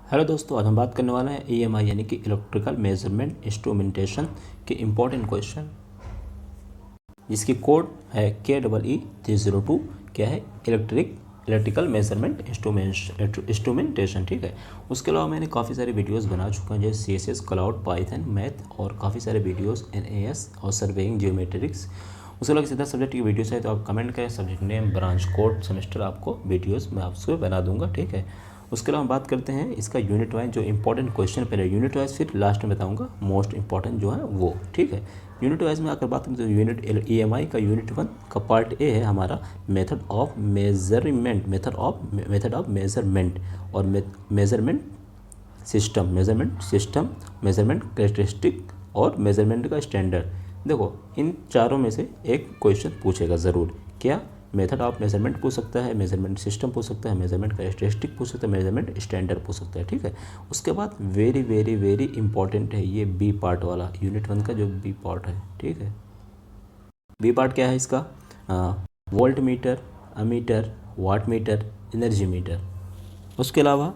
Hello दोस्तों, आज हम बात करने वाले हैं ईएमआई यानी कि इलेक्ट्रिकल मेजरमेंट इंस्ट्रूमेंटेशन के इम्पोर्टेंट क्वेश्चन, जिसकी कोड है KEE 302। क्या है? Electrical measurement instrumentation. ठीक है। उसके अलावा मैंने काफ़ी सारे वीडियोस बना चुका हूँ, जैसे CSS, क्लाउड, पाइथन, मैथ और काफ़ी सारे वीडियोस NAS और सर्वेइंग जियोमेट्रिक्स। उसके अलावा सीधा सब्जेक्ट की वीडियोस है तो आप कमेंट करें, subject name, branch code, semester, आपको वीडियोस मैं आपसे बना दूंगा। ठीक है। उसके अलावा हम बात करते हैं इसका यूनिट वाइज जो इंपॉर्टेंट क्वेश्चन, पहले यूनिट वाइज फिर लास्ट में बताऊंगा मोस्ट इंपॉर्टेंट जो है वो। ठीक है। यूनिट वाइज में अगर बात करें तो यूनिट EMI का यूनिट 1 का पार्ट ए है हमारा मेथड ऑफ मेजरमेंट और मेजरमेंट सिस्टम, मेजरमेंट कैरेक्टरिस्टिक और मेजरमेंट का स्टैंडर्ड। देखो, इन चारों में से एक क्वेश्चन पूछेगा ज़रूर। क्या? मेथड ऑफ मेजरमेंट पूछ सकता है, मेजरमेंट सिस्टम पूछ सकता है, मेजरमेंट कैरेक्टरिस्टिक पूछ सकता है, मेजरमेंट स्टैंडर्ड पूछ सकता है। ठीक है। उसके बाद वेरी वेरी वेरी इंपॉर्टेंट है ये बी पार्ट वाला, यूनिट 1 का जो बी पार्ट है। ठीक है। बी पार्ट क्या है इसका? Volt meter, ammeter, watt meter, energy meter. उसके अलावा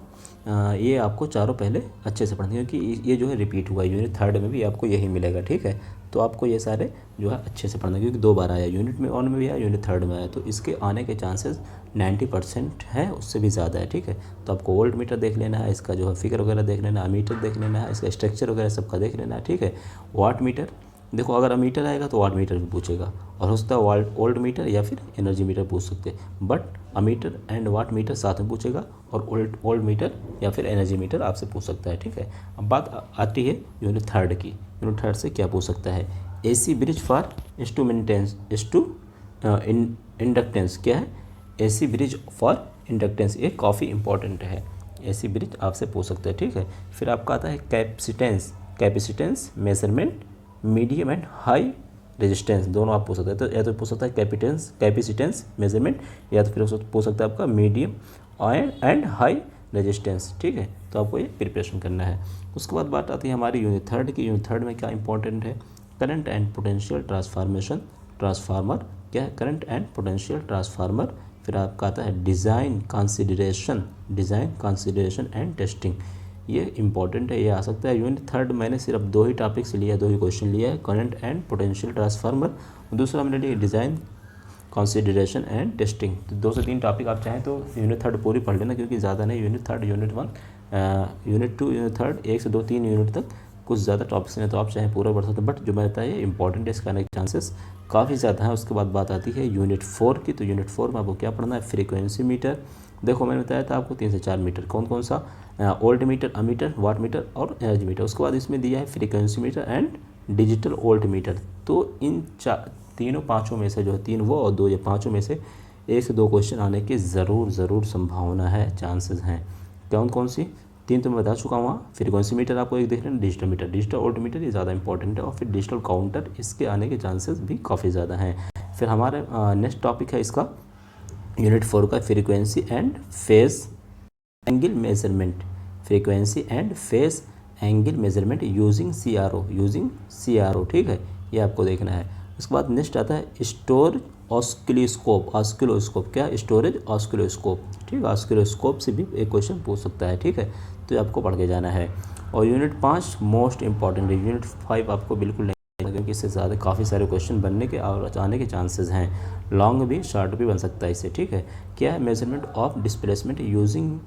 ये आपको चारों पहले अच्छे से पढ़नी है, क्योंकि ये जो है रिपीट हुआ है, यूनिट 3 में भी आपको यही मिलेगा। ठीक है। तो आपको ये सारे जो है अच्छे से पढ़ना है, क्योंकि 2 बार आया, यूनिट में 1 में भी आया, यूनिट 3 में आया, तो इसके आने के चांसेस 90% है, उससे भी ज़्यादा है। ठीक है। तो आपको वोल्ट मीटर देख लेना है, इसका जो है फिगर वगैरह देख लेना है, अमीटर देख लेना है, इसका स्ट्रक्चर वगैरह सबका देख लेना है। ठीक है। वाट मीटर, देखो अगर अमीटर आएगा तो वाट मीटर भी पूछेगा, और हो सकता है वोल्ट मीटर या फिर एनर्जी मीटर पूछ सकते हैं, but ammeter and watt meter साथ में पूछेगा, और वोल्ट मीटर या फिर एनर्जी मीटर आपसे पूछ सकता है। ठीक है। अब बात आती है यूनिट 3 की। यूनिट 3 से क्या पूछ सकता है? AC bridge for inductance. क्या है? AC ब्रिज फॉर इंडक्टेंस, ये काफ़ी इंपॉर्टेंट है। AC ब्रिज आपसे पूछ सकते हैं। ठीक है। फिर आपका आता है capacitance measurement, medium and high resistance, दोनों आप पूछ सकते हैं। तो या तो पूछ सकता है कैपेसिटेंस मेजरमेंट, या तो फिर पूछ सकता है आपका मीडियम एंड हाई रेजिस्टेंस। ठीक है। तो आपको ये प्रिपरेशन करना है। उसके बाद बात आती है हमारी यूनिट 3 की। यूनिट 3 में क्या इंपॉर्टेंट है? Current and potential transformer. क्या है? Current and potential transformer. फिर आपका आता है डिज़ाइन कंसिडरेशन एंड टेस्टिंग। ये इंपॉर्टेंट है, ये आ सकता है यूनिट 3। मैंने सिर्फ 2 ही टॉपिक्स लिया, 2 ही क्वेश्चन लिया है, करंट एंड पोटेंशियल ट्रांसफार्मर, दूसरा मैंने लिया डिज़ाइन कंसिडरेशन एंड टेस्टिंग। तो 2 से 3 टॉपिक आप चाहें तो यूनिट 3 पूरी पढ़ लेना, क्योंकि ज़्यादा नहीं, यूनिट 3, यूनिट 1, यूनिट 2, यूनिट 3, 1 से 2 3 यूनिट तक कुछ ज़्यादा टॉपिक्स हैं, तो आप चाहें पूरा पढ़ सकते हैं, बट जो मैं बताया ये इंपॉर्टेंट है, इसके आने के चांसेस काफ़ी ज़्यादा है। उसके बाद बात आती है यूनिट 4 की। तो यूनिट 4 में आपको क्या पढ़ना है? Frequency metre. देखो मैंने बताया था आपको 3 से 4 मीटर, कौन कौन सा? Volt meter, ammeter, watt meter और एनर्जी मीटर। उसके बाद इसमें दिया है frequency meter and digital volt meter. तो इन तीनों पाँचों में से जो है 3 वो और 2 ये, पाँचों में से 1 से 2 क्वेश्चन आने की ज़रूर संभावना है, चांसेस हैं। कौन कौन सी? 3 तो मैं बता चुका हूँ। वहाँ फ्रीक्वेंसी मीटर आपको एक देख लेना, डिजिटल वोल्ट मीटर ये ज़्यादा इंपॉर्टेंट है, और फिर डिजिटल काउंटर, इसके आने के चांसेस भी काफ़ी ज़्यादा हैं। फिर हमारे नेक्स्ट टॉपिक है इसका यूनिट 4 का frequency and phase angle measurement. Frequency and phase angle measurement using CRO। ठीक है। ये आपको देखना है। उसके बाद नेक्स्ट आता है स्टोरेज ऑस्किलोस्कोप। क्या? Storage oscilloscope. ठीक है। ऑस्किलोस्कोप से भी एक क्वेश्चन पूछ सकता है। ठीक है। तो आपको पढ़ के जाना है। और यूनिट 5 मोस्ट इंपॉर्टेंट है। यूनिट 5 आपको बिल्कुल नहीं, क्योंकि इससे ज़्यादा काफ़ी सारे क्वेश्चन बनने के और आने के चांसेस हैं, लॉन्ग भी शॉर्ट भी बन सकता है इससे। ठीक है। क्या है? Measurement of displacement using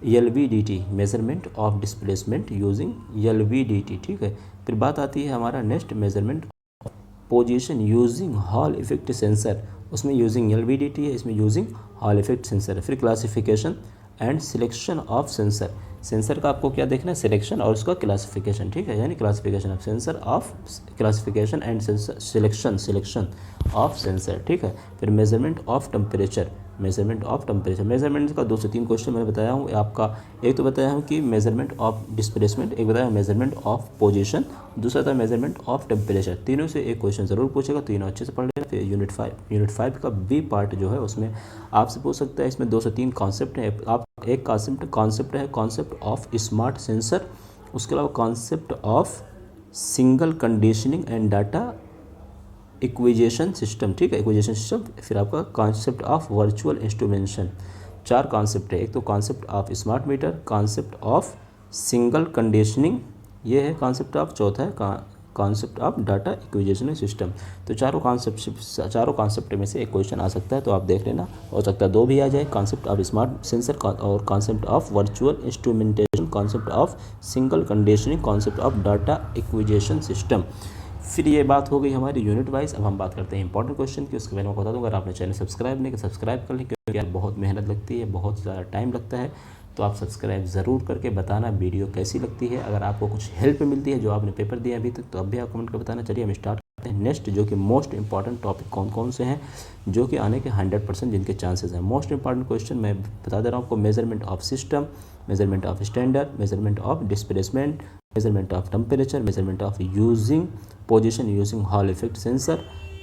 LVDT, measurement of displacement using LVDT। ठीक है। फिर बात आती है हमारा next measurement position using hall effect sensor. उसमें यूजिंग LVDT है, इसमें यूजिंग हॉल इफेक्ट सेंसर है। फिर classification and selection of sensor का आपको क्या देखना है? सिलेक्शन और उसका क्लासिफिकेशन। ठीक है। यानी classification of sensor, of classification and selection of sensor. ठीक है। फिर मेजरमेंट ऑफ टेम्परेचर, मेजरमेंट का 2 से 3 क्वेश्चन मैंने बताया हूँ आपका। एक तो बताया हूँ कि मेजरमेंट ऑफ डिस्प्लेसमेंट, एक बताया मेजरमेंट ऑफ पोजीशन, दूसरा था मेजरमेंट ऑफ टेम्परेचर। तीनों से एक क्वेश्चन ज़रूर पूछेगा, तीनों अच्छे से पढ़ लेना। फिर यूनिट 5 का बी पार्ट जो है उसमें आपसे पूछ सकता है। इसमें 2 से 3 कॉन्सेप्ट हैं। आप एक कॉन्सेप्ट है कॉन्सेप्ट ऑफ स्मार्ट सेंसर। उसके अलावा concept of signal conditioning and data acquisition system. ठीक है। Acquisition system. फिर आपका concept of virtual instrumentation. 4 concept है। एक तो concept of smart meter, concept of signal conditioning, ये है कॉन्सेप्ट ऑफ, चौथा है concept of data acquisition system. तो चारों कॉन्सेप्ट में से एक क्वेश्चन आ सकता है, तो आप देख लेना, हो सकता है 2 भी आ जाए, कॉन्सेप्ट ऑफ स्मार्ट सेंसर और concept of virtual instrumentation, concept of signal conditioning, concept of data acquisition system. फिर ये बात हो गई हमारी यूनिट वाइज। अब हम बात करते हैं इंपॉर्टेंट क्वेश्चन की। उसके बारे में बता दूँ, अगर आपने चैनल सब्सक्राइब नहीं किया सब्सक्राइब कर लें, क्योंकि यार बहुत मेहनत लगती है, बहुत ज़्यादा टाइम लगता है, तो आप सब्सक्राइब ज़रूर करके बताना वीडियो कैसी लगती है। अगर आपको कुछ हेल्प मिलती है जो आपने पेपर दिया अभी तक, तो अब भी आप कमेंट कर बताना। चलिए हम स्टार्ट करते हैं नेक्स्ट, जो कि मोस्ट इंपॉर्टेंट टॉपिक कौन कौन से हैं जो कि आने के 100% जिनके चांसेस हैं। मोस्ट इंपॉर्टेंट क्वेश्चन मैं बता दे रहा हूँ आपको, measurement of system, measurement of standard, measurement of displacement, measurement of temperature, measurement of using position using hall effect sensor,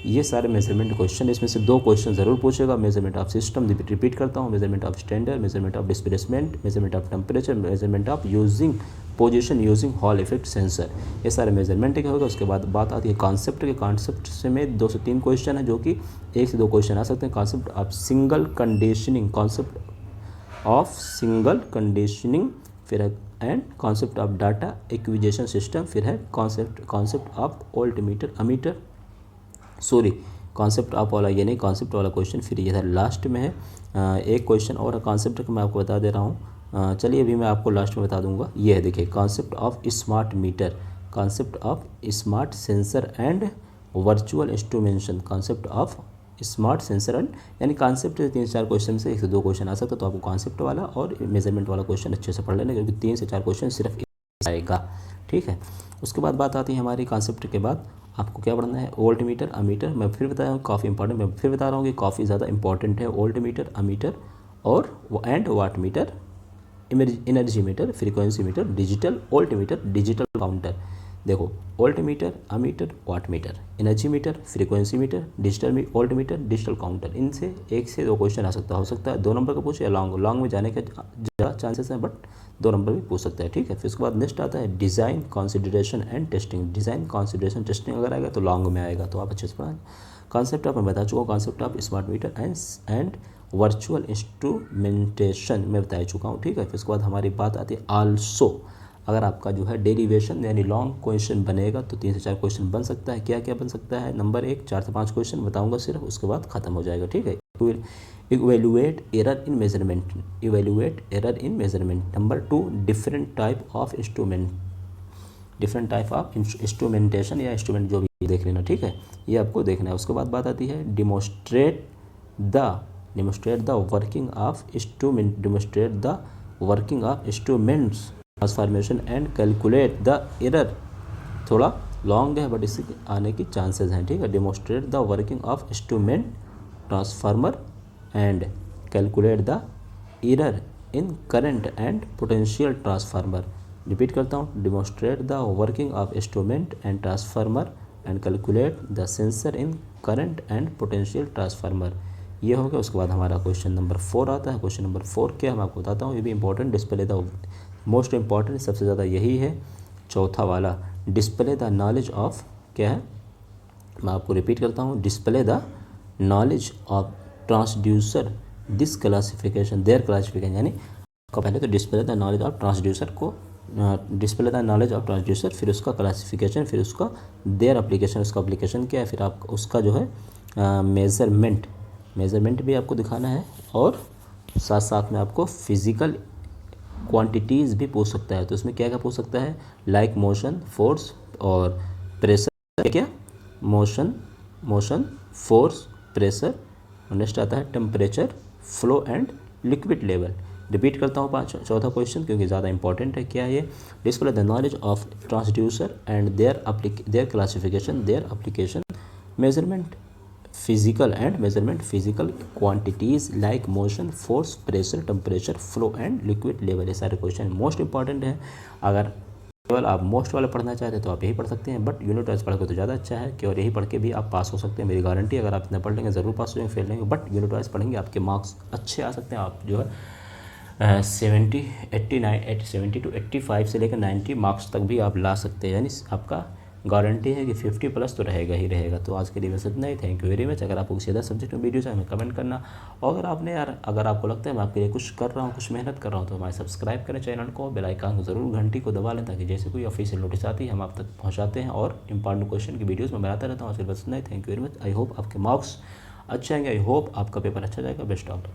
ये सारे मेजरमेंट क्वेश्चन। इसमें से 2 क्वेश्चन ज़रूर पूछेगा, मेजरमेंट ऑफ सिस्टम, रिपीट करता हूँ, measurement of standard, measurement of displacement, measurement of temperature, measurement of using position using hall effect sensor, ये सारे मेजरमेंट के होगा। उसके बाद बात आती है कॉन्सेप्ट के। कॉन्सेप्ट से में 2 से 3 क्वेश्चन है, जो कि 1 से 2 क्वेश्चन आ सकते हैं। Concept of signal conditioning, concept of signal conditioning, फिर है and concept of data acquisition system, फिर है concept of ammeter, concept of वाला ये नहीं, कॉन्सेप्ट वाला क्वेश्चन फिर ये था लास्ट में है। एक क्वेश्चन और कॉन्सेप्ट का मैं आपको बता दे रहा हूँ, चलिए अभी मैं आपको लास्ट में बता दूंगा। ये है देखिए, concept of smart meter, concept of smart sensor and virtual instrumentation, concept of smart sensor and, यानी कॉन्सेप्ट 3-4 क्वेश्चन से 1 से 2 क्वेश्चन आ सकता है। तो आपको कॉन्सेप्ट वाला और मेजरमेंट वाला क्वेश्चन अच्छे से पढ़ लेना, क्योंकि 3 से 4 क्वेश्चन सिर्फ आएगा, ठीक है। उसके बाद बात आती है हमारी कॉन्सेप्ट के बाद आपको क्या पढ़ना है, वोल्ट मीटर, अमीटर। मैं फिर बताया हूँ काफ़ी इंपॉर्टेंट, मैं फिर बता रहा हूँ कि काफ़ी ज़्यादा इंपॉर्टेंट है। वोल्ट मीटर, अमीटर और and watt meter, energy meter, frequency meter, digital volt meter, digital counter. देखो, volt meter, ammeter, watt meter, energy meter, frequency meter, digital volt meter, digital counter, इनसे 1 से 2 क्वेश्चन आ सकता है। हो सकता है 2 नंबर का पूछे या लॉन्ग में जाने के ज़्यादा चांसेस हैं, बट 2 नंबर भी पूछ सकता है, ठीक है। फिर उसके बाद नेक्स्ट आता है design consideration and testing. Design consideration testing अगर आएगा तो लॉन्ग में आएगा, तो आप अच्छे से पढ़ाएं। कॉन्सेप्ट आप मैं बता चुका हूँ, concept of smart metre and virtual instrumentation मैं बता चुका हूँ, ठीक है। फिर उसके बाद हमारी बात आती है आल्सो, अगर आपका जो है डेरिवेशन यानी लॉन्ग क्वेश्चन बनेगा तो 3 से 4 क्वेश्चन बन सकता है। क्या क्या बन सकता है, नंबर 1 4 से 5 क्वेश्चन बताऊंगा सिर्फ, उसके बाद खत्म हो जाएगा, ठीक है। Evaluate error in measurement, evaluate error in measurement. Number 2 different type of instrumentation या इंस्ट्रूमेंट जो भी देख लेना, ठीक है, ये आपको देखना है। उसके बाद बात आती है demonstrate the working of instruments transformation and calculate the error. थोड़ा लॉन्ग है बट इसके आने की चांसेस हैं, ठीक है। Demonstrate the working of instrument transformer and calculate the error in current and potential transformer. Repeat करता हूँ, demonstrate the working of instrument and transformer and calculate the sensor in current and potential transformer, ये हो गया। उसके बाद हमारा question number 4 आता है। क्वेश्चन नंबर 4 क्या, मैं आपको बताता हूँ, ये भी important, display the most important सबसे ज़्यादा यही है, चौथा वाला, डिस्प्ले द नॉलेज ऑफ, क्या है, मैं आपको रिपीट करता हूँ, display the knowledge of transducer this classification their classification, यानी पहले तो display the knowledge of transducer को, display the knowledge of transducer, फिर उसका क्लासिफिकेशन, फिर उसका देयर एप्लीकेशन, उसका एप्लीकेशन क्या है, फिर आप उसका जो है मेज़रमेंट भी आपको दिखाना है, और साथ साथ में आपको फिज़िकल क्वांटिटीज़ भी पूछ सकता है। तो इसमें क्या क्या पूछ सकता है, लाइक मोशन, फोर्स और प्रेशर, क्या मोशन, फोर्स, प्रेशर, और नेक्स्ट आता है temperature, flow and liquid level. Repeat करता हूँ चौथा क्वेश्चन क्योंकि ज़्यादा इंपॉर्टेंट है। क्या है ये, display the knowledge of transducer and there classification, their application, measurement physical quantities like motion, force, pressure, temperature, flow and liquid level. ये सारे क्वेश्चन मोस्ट इंपॉर्टेंट है। अगर केवल आप मोस्ट वाला पढ़ना चाहते हैं तो आप यही पढ़ सकते हैं, बट यूनिट वाइज पढ़ के तो ज़्यादा अच्छा है, केवल यही पढ़ के भी आप पास हो सकते हैं, मेरी गारंटी। अगर आप इतना पढ़ लेंगे ज़रूर पास हो जाएंगे, फेल लेंगे, बट यूनिट वाइज पढ़ेंगे आपके मार्क्स अच्छे आ सकते हैं। आप जो है 70 to 85 से लेकर 90 मार्क्स तक भी आप ला सकते हैं, यानी आपका गारंटी है कि 50+ तो रहेगा ही रहेगा। तो आज के लिए बस इतना ही। Thank you very much. अगर आपको किसी अदर सब्जेक्ट में वीडियो चाहिए हमें कमेंट करना, और अगर आपने यार अगर आपको लगता है मैं आपके लिए कुछ कर रहा हूँ, कुछ मेहनत कर रहा हूँ, तो हमारे सब्सक्राइब करें चैनल को, बेल आइकन को ज़रूर घंटी को दबा लें, ताकि जैसे कोई ऑफिशियल नोटिस आती है हम आप तक पहुँचाते हैं, और इंपॉर्टेंट क्वेश्चन की वीडियोज़ मैं बनाता रहता हूँ। आज के लिए बस इतना ही। Thank you very much. I hope आपके मार्क्स अच्छे आएंगे, आई होप आपका पेपर अच्छा जाएगा। Best of luck.